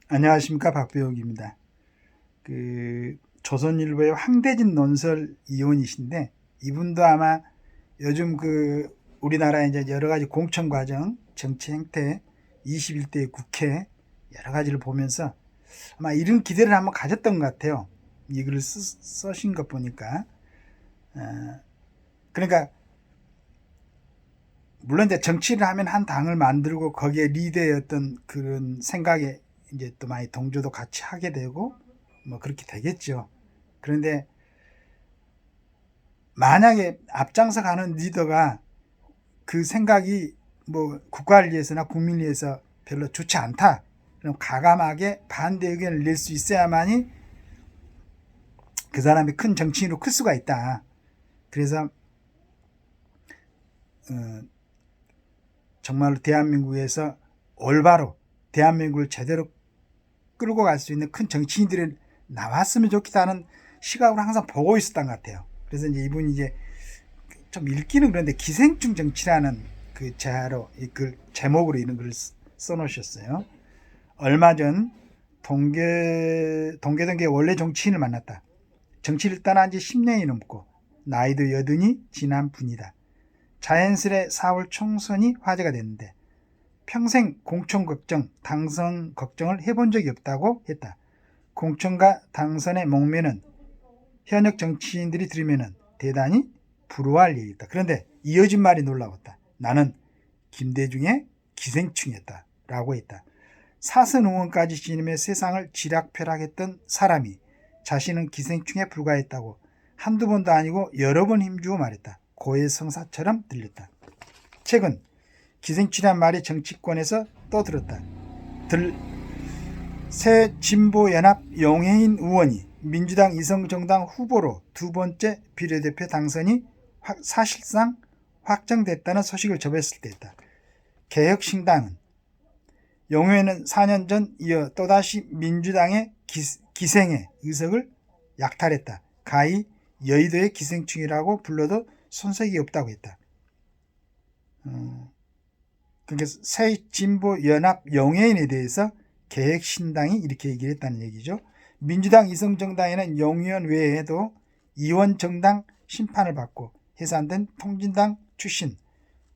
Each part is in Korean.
안녕하십니까, 박배옥입니다. 조선일보의 황대진 논설 위원이신데, 이분도 아마 요즘 우리나라 이제 여러 가지 공천 과정, 정치 행태, 21대 국회 여러 가지를 보면서 아마 이런 기대를 한번 가졌던 것 같아요. 이 글을 쓰신 것 보니까. 그러니까 물론 이제 정치를 하면 한 당을 만들고 거기에 리더의 어떤 그런 생각에 이제 또 많이 동조도 같이 하게 되고 뭐 그렇게 되겠죠. 그런데 만약에 앞장서 가는 리더가 그 생각이 뭐 국가를 위해서나 국민을 위해서 별로 좋지 않다. 그럼 가감하게 반대 의견을 낼 수 있어야만이 그 사람이 큰 정치인으로 클 수가 있다. 그래서 정말로 대한민국에서 올바로 대한민국을 제대로 끌고 갈 수 있는 큰 정치인들이 나왔으면 좋겠다는 시각으로 항상 보고 있었던 것 같아요. 그래서 이제 이분이 이제 좀 읽기는 그런데 기생충 정치라는 그 제목으로 이런 글을 써놓으셨어요. 얼마 전 동계동계 원래 정치인을 만났다. 정치를 떠난 지 10년이 넘고 나이도 80이 지난 분이다. 자연스레 4월 총선이 화제가 됐는데 평생 공천 걱정, 당선 걱정을 해본 적이 없다고 했다. 공천과 당선의 목매는 현역 정치인들이 들으면 대단히 부러워할 일이다. 그런데 이어진 말이 놀라웠다. 나는 김대중의 기생충이었다. 라고 했다. 사선 의원까지 지내며 세상을 지락펴락했던 사람이 자신은 기생충에 불과했다고 한두 번도 아니고 여러 번 힘주어 말했다. 고해성사처럼 들렸다. 최근 기생충이란 말이 정치권에서 떠들었다. 새 진보연합 용해인 의원이 민주당 이성정당 후보로 두 번째 비례대표 당선이 사실상 확정됐다는 소식을 접했을 때였다. 개혁신당은 용해인은 4년 전 이어 또다시 민주당의 기생의 의석을 약탈했다. 가히 여의도의 기생충이라고 불러도 손색이 없다고 했다. 그러니까 새 진보연합 용해인에 대해서 개혁신당이 이렇게 얘기를 했다는 얘기죠. 민주당 이성정당에는 용의원 외에도 이원정당 심판을 받고 해산된 통진당 출신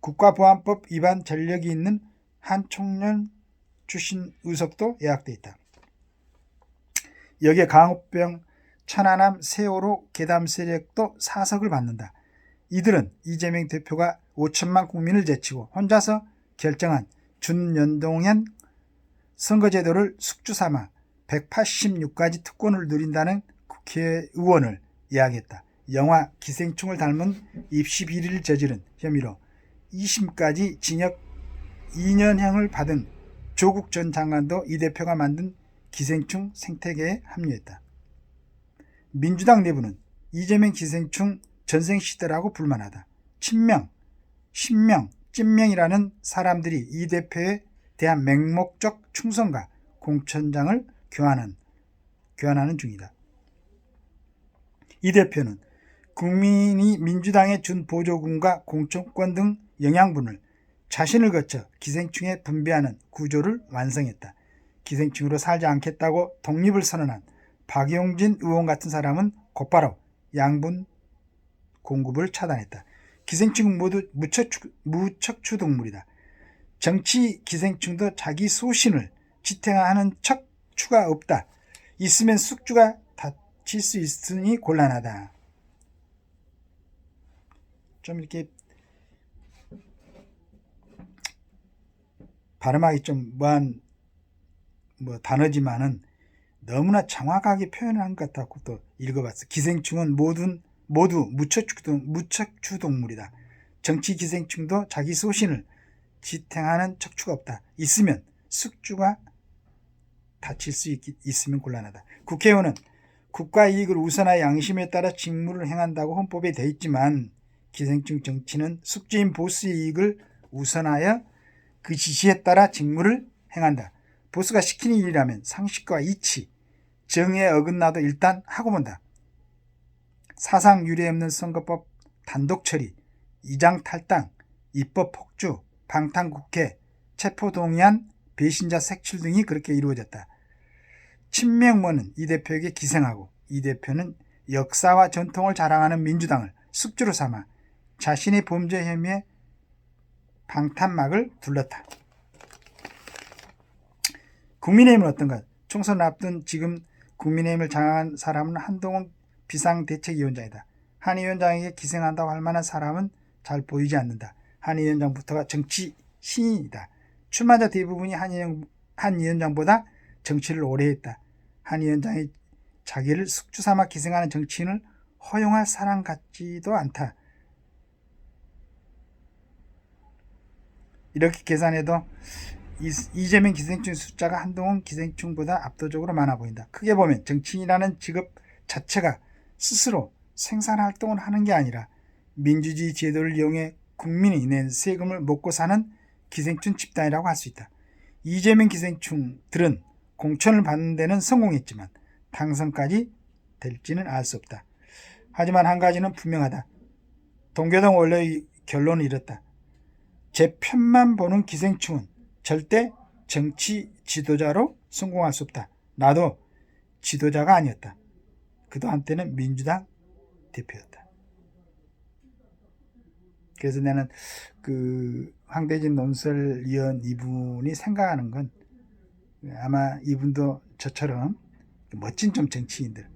국가보안법 위반 전력이 있는 한 청년 출신 의석도 예약돼 있다. 여기에 강호병, 천안함, 세월호, 계담 세력도 사석을 받는다. 이들은 이재명 대표가 5천만 국민을 제치고 혼자서 결정한 준연동형 선거제도를 숙주삼아 186가지 특권을 누린다는 국회의원을 이야기했다. 영화 기생충을 닮은 입시 비리를 저지른 혐의로 2심까지 징역 2년형을 받은 조국 전 장관도 이 대표가 만든 기생충 생태계에 합류했다. 민주당 내부는 이재명 기생충 전생시대라고 불만하다. 친명, 신명, 찐명이라는 사람들이 이 대표에 대한 맹목적 충성과 공천장을 교환하는 중이다. 이 대표는 국민이 민주당에 준 보조금과 공천권 등 영양분을 자신을 거쳐 기생충에 분배하는 구조를 완성했다. 기생충으로 살지 않겠다고 독립을 선언한 박용진 의원 같은 사람은 곧바로 양분 공급을 차단했다. 기생충은 모두 무척추동물이다. 정치 기생충도 자기 소신을 지탱하는 척추가 없다. 있으면 숙주가 다칠 수 있으니 곤란하다. 좀 이렇게 발음하기 좀 단어지만은 너무나 정확하게 표현을 한 것 같다고 또 읽어봤어. 기생충은 모두 무척추동물이다. 정치 기생충도 자기 소신을 지탱하는 척추가 없다. 있으면 숙주가 다칠 수 있으면 곤란하다. 국회의원은 국가 이익을 우선하여 양심에 따라 직무를 행한다고 헌법에 되어 있지만 기생충 정치는 숙주인 보스의 이익을 우선하여 그 지시에 따라 직무를 행한다. 보스가 시키는 일이라면 상식과 이치, 정의에 어긋나도 일단 하고 본다. 사상 유례 없는 선거법 단독 처리, 이장 탈당, 입법 폭주, 방탄국회, 체포동의안, 배신자 색출 등이 그렇게 이루어졌다. 친명모는 이 대표에게 기생하고 이 대표는 역사와 전통을 자랑하는 민주당을 숙주로 삼아 자신의 범죄 혐의에 방탄막을 둘렀다. 국민의힘은 어떤가? 총선을 앞둔 지금 국민의힘을 장악한 사람은 한동훈 비상대책위원장이다. 한 위원장에게 기생한다고 할 만한 사람은 잘 보이지 않는다. 한 위원장부터가 정치 신인이다. 출마자 대부분이 한 위원장보다 정치를 오래 했다. 한 위원장이 자기를 숙주 삼아 기생하는 정치인을 허용할 사람 같지도 않다. 이렇게 계산해도 이재명 기생충 숫자가 한동훈 기생충보다 압도적으로 많아 보인다. 크게 보면 정치인이라는 직업 자체가 스스로 생산활동을 하는 게 아니라 민주주의 제도를 이용해 국민이 낸 세금을 먹고 사는 기생충 집단이라고 할 수 있다. 이재명 기생충들은 공천을 받는 데는 성공했지만 당선까지 될지는 알 수 없다. 하지만 한 가지는 분명하다. 동교동 원래의 결론을 이뤘다. 제 편만 보는 기생충은 절대 정치 지도자로 성공할 수 없다. 나도 지도자가 아니었다. 그도 한때는 민주당 대표였다. 그래서 나는 그 황대진 논설위원 이분이 생각하는 건 아마 이분도 저처럼 멋진 좀 정치인들,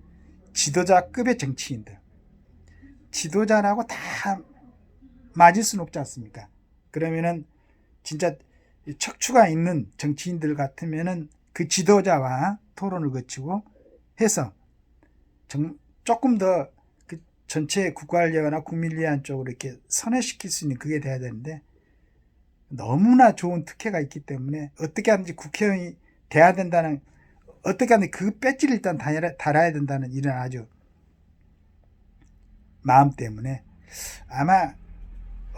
지도자급의 정치인들, 지도자라고 다 맞을 수는 없지 않습니까? 그러면은 진짜 척추가 있는 정치인들 같으면은 그 지도자와 토론을 거치고 해서 조금 더 그 전체 국가관리나 국민위안 쪽으로 이렇게 선회시킬 수 있는 그게 돼야 되는데 너무나 좋은 특혜가 있기 때문에 어떻게 하든지 국회의원이 돼야 된다는, 어떻게 하든지 그 배지를 일단 달아야 된다는 이런 아주 마음 때문에 아마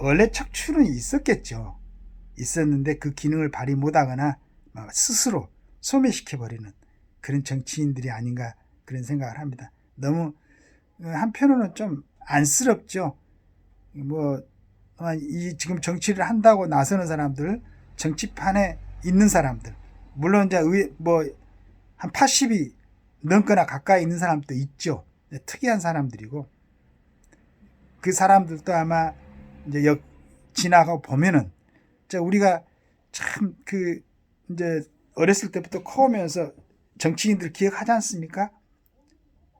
원래 척추는 있었겠죠. 있었는데 그 기능을 발휘 못하거나 스스로 소멸시켜버리는 그런 정치인들이 아닌가 그런 생각을 합니다. 너무 한편으로는 좀 안쓰럽죠. 이 지금 정치를 한다고 나서는 사람들, 정치판에 있는 사람들, 물론 이제 한 80이 넘거나 가까이 있는 사람도 있죠. 특이한 사람들이고 그 사람들도 아마 이제 지나가고 보면은 우리가 참 이제 어렸을 때부터 커오면서 정치인들 기억하지 않습니까?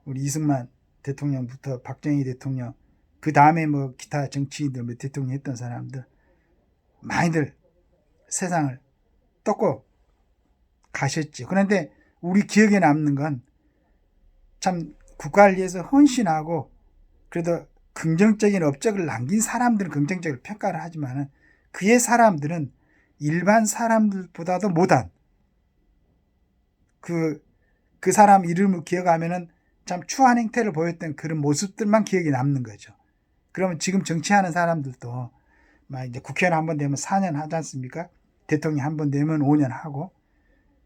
우리 이승만 대통령부터 박정희 대통령, 그 다음에 기타 정치인들, 대통령 했던 사람들, 많이들 세상을 떴고 가셨죠. 그런데 우리 기억에 남는 건 참 국가를 위해서 헌신하고 그래도 긍정적인 업적을 남긴 사람들은 긍정적으로 평가를 하지만 그의 사람들은 일반 사람들보다도 못한 그 사람 이름을 기억하면은 참 추한 행태를 보였던 그런 모습들만 기억에 남는 거죠. 그러면 지금 정치하는 사람들도 이제 국회의원 한 번 되면 4년 하지 않습니까? 대통령 한 번 되면 5년 하고.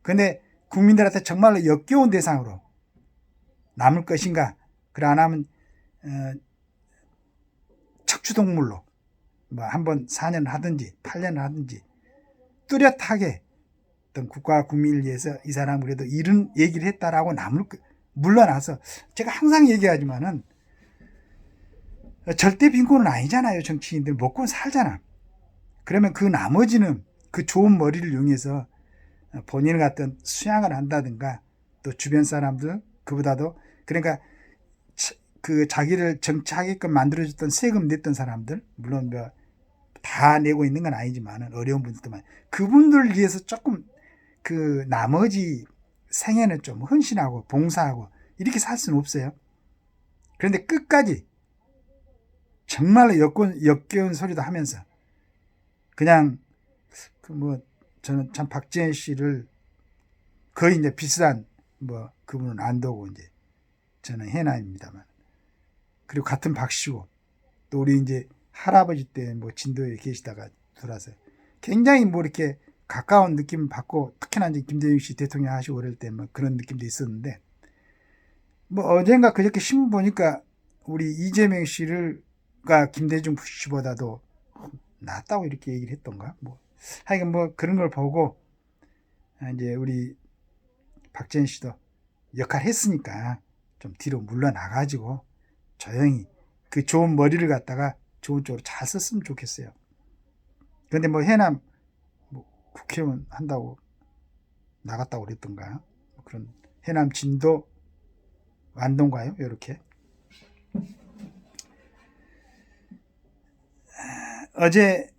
근데 국민들한테 정말로 역겨운 대상으로 남을 것인가? 그래 안 하면 척추동물로 한 번 4년을 하든지 8년을 하든지 뚜렷하게 어떤 국가와 국민을 위해서 이 사람 그래도 이런 얘기를 했다라고 물러나서 제가 항상 얘기하지만은 절대 빈곤은 아니잖아요. 정치인들 먹고 살잖아. 그러면 그 나머지는 그 좋은 머리를 이용해서 본인을 갖던 수양을 한다든가 또 주변 사람들 그보다도 그러니까 그 자기를 정치하게끔 만들어줬던 세금 냈던 사람들 물론 다 내고 있는 건 아니지만 어려운 분들도 그분들을 위해서 조금 그 나머지 생애는 좀 헌신하고 봉사하고 이렇게 살 수는 없어요. 그런데 끝까지 정말로 역겨운 소리도 하면서 그냥 저는 참 박지원 씨를 거의 이제 비슷한 그분은 안도고 이제 저는 해남입니다만 그리고 같은 박씨고 또 우리 이제 할아버지 때 진도에 계시다가 돌아서 굉장히 이렇게 가까운 느낌을 받고 특히나 이제 김대중 씨 대통령 하시고 그럴 때 그런 느낌도 있었는데 어젠가 그저께 신문 보니까 우리 이재명 씨가 김대중 씨보다도 낫다고 이렇게 얘기를 했던가 하여간 그런 걸 보고 이제 우리 박지원 씨도 역할 했으니까 좀 뒤로 물러나가지고 조용히 그 좋은 머리를 갖다가 좋은 쪽으로 잘 썼으면 좋겠어요. 그런데 뭐 해남 뭐 국회의원 한다고 나갔다고 그랬던가 그런 해남 진도 완동가요? 이렇게 어제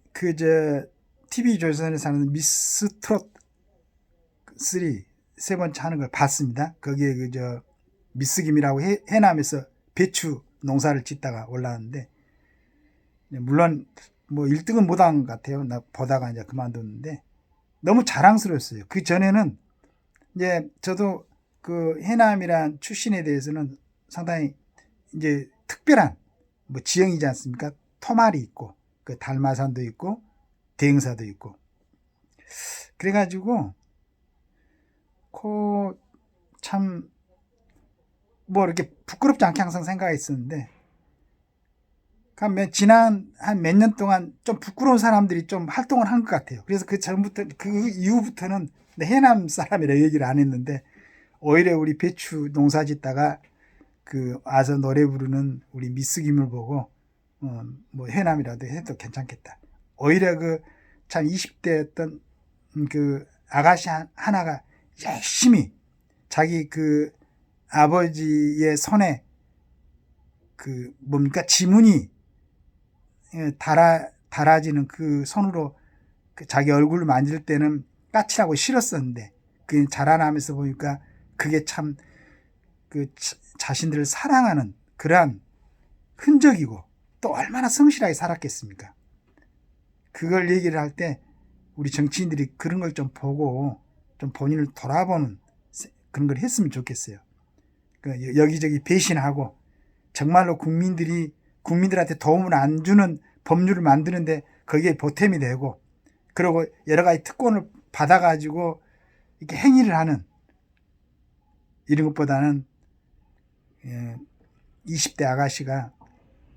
TV조선에서 하는 미스 트롯 3 세 번째 하는 걸 봤습니다. 거기에 미스 김이라고 해남에서 배추 농사를 짓다가 올라왔는데 물론 뭐 1등은 못한 것 같아요. 나 보다가 이제 그만뒀는데 너무 자랑스러웠어요. 그 전에는 이제 저도 그 해남이란 출신에 대해서는 상당히 이제 특별한 뭐 지형이지 않습니까? 토말이 있고 그 달마산도 있고 대흥사도 있고 그래가지고 참 뭐 이렇게 부끄럽지 않게 항상 생각했었는데 지난 한 몇 년 동안 좀 부끄러운 사람들이 좀 활동을 한 것 같아요. 그래서 그 이후부터는 해남 사람이라 얘기를 안 했는데 오히려 우리 배추 농사 짓다가 와서 노래 부르는 우리 미스 김을 보고 뭐 해남이라도 해도 괜찮겠다. 오히려 참 20대였던 아가씨 하나가 열심히 자기 아버지의 손에 지문이 달아지는 그 손으로 자기 얼굴을 만질 때는 까칠하고 싫었었는데 자라나면서 보니까 그게 참 자신들을 사랑하는 그러한 흔적이고 또 얼마나 성실하게 살았겠습니까? 그걸 얘기를 할 때 우리 정치인들이 그런 걸 좀 보고 좀 본인을 돌아보는 그런 걸 했으면 좋겠어요. 여기저기 배신하고 정말로 국민들한테 도움을 안 주는 법률을 만드는데 거기에 보탬이 되고 그리고 여러 가지 특권을 받아가지고 이렇게 행위를 하는 이런 것보다는 20대 아가씨가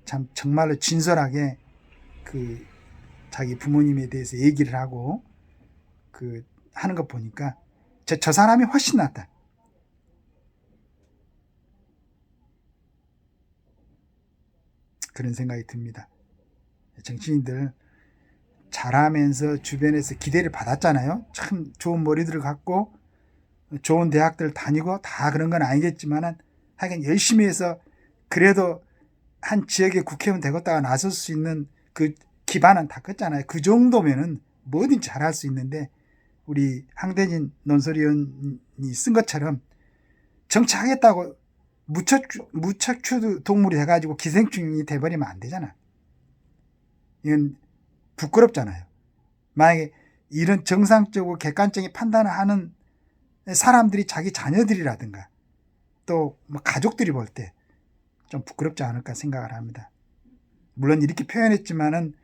참 정말로 진솔하게 자기 부모님에 대해서 얘기를 하고 하는 것 보니까 저 사람이 훨씬 낫다. 그런 생각이 듭니다. 정치인들 잘하면서 주변에서 기대를 받았잖아요. 참 좋은 머리들을 갖고 좋은 대학들 다니고 다 그런 건 아니겠지만 하여간 열심히 해서 그래도 한 지역의 국회의원 되겠다가 나설 수 있는 그 기반은 다 컸잖아요. 그 정도면은 뭐든지 잘할 수 있는데 우리 황대진 논설위원이 쓴 것처럼 정치하겠다고 무척추 동물이 돼가지고 기생충이 돼버리면 안 되잖아. 이건 부끄럽잖아요. 만약에 이런 정상적으로 객관적인 판단을 하는 사람들이 자기 자녀들이라든가 또 뭐 가족들이 볼 때 좀 부끄럽지 않을까 생각을 합니다. 물론 이렇게 표현했지만은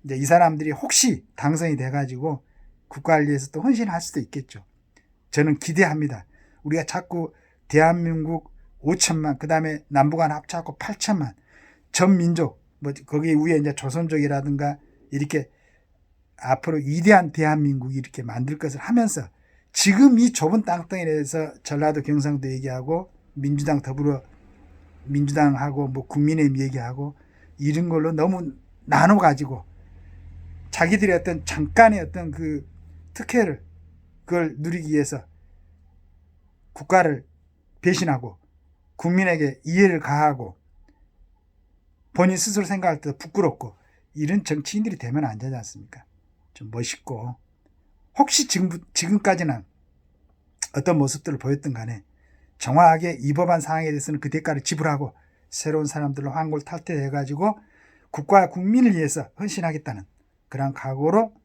이제 이 사람들이 혹시 당선이 돼가지고 국가를 위해서 또 헌신할 수도 있겠죠. 저는 기대합니다. 우리가 자꾸 대한민국 5천만, 그 다음에 남북한 합쳐갖고 8천만, 전 민족, 뭐 거기 위에 이제 조선족이라든가 이렇게 앞으로 위대한 대한민국이 이렇게 만들 것을 하면서 지금 이 좁은 땅덩이에 대해서 전라도 경상도 얘기하고 민주당하고 뭐 국민의힘 얘기하고 이런 걸로 너무 나눠가지고 자기들의 어떤 잠깐의 어떤 특혜를 그걸 누리기 위해서 국가를 배신하고 국민에게 이해를 가하고 본인 스스로 생각할 때도 부끄럽고 이런 정치인들이 되면 안 되지 않습니까? 좀 멋있고 혹시 지금까지는 어떤 모습들을 보였든 간에 정확하게 위법한 상황에 대해서는 그 대가를 지불하고 새로운 사람들로 환골탈퇴해가지고 국가와 국민을 위해서 헌신하겠다는 그런 각오로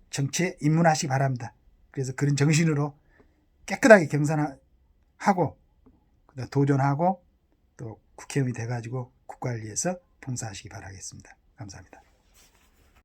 정치에 입문하시기 바랍니다. 그래서 그런 정신으로 깨끗하게 경선하고 도전하고 또 국회의원이 돼가지고 국가를 위해서 봉사하시기 바라겠습니다. 감사합니다.